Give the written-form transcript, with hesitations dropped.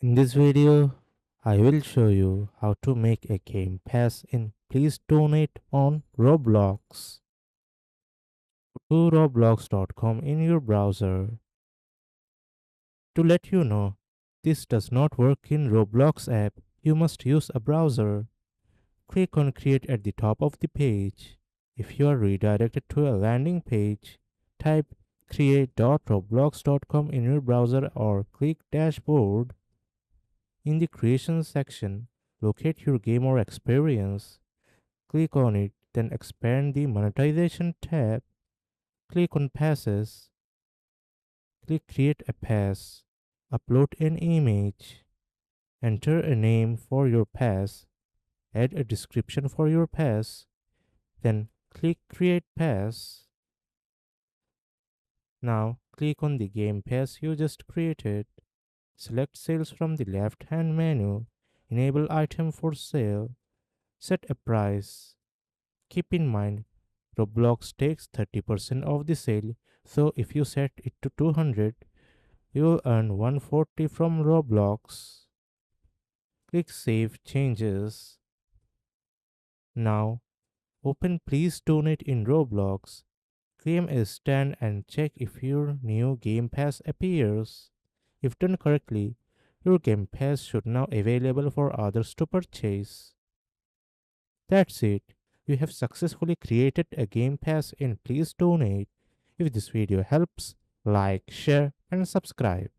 In this video, I will show you how to make a game pass in Please Donate on Roblox. Go to roblox.com in your browser. To let you know, this does not work in Roblox app. You must use a browser. Click on Create at the top of the page. If you are redirected to a landing page, type create.roblox.com in your browser or click Dashboard. In the Creation section, locate your game or experience. Click on it, then expand the Monetization tab. Click on Passes. Click Create a Pass. Upload an image. Enter a name for your pass. Add a description for your pass. Then click Create Pass. Now click on the game pass you just created. Select Sales from the left hand menu. Enable Item for Sale. Set a price. Keep in mind, Roblox takes 30% of the sale, so if you set it to 200, you will earn 140 from Roblox. Click Save Changes. Now, open Please Donate in Roblox. Claim a stand and check if your new Game Pass appears. If done correctly, your Game Pass should now available for others to purchase. That's it. You have successfully created a Game Pass and please donate. If this video helps, like, share and subscribe.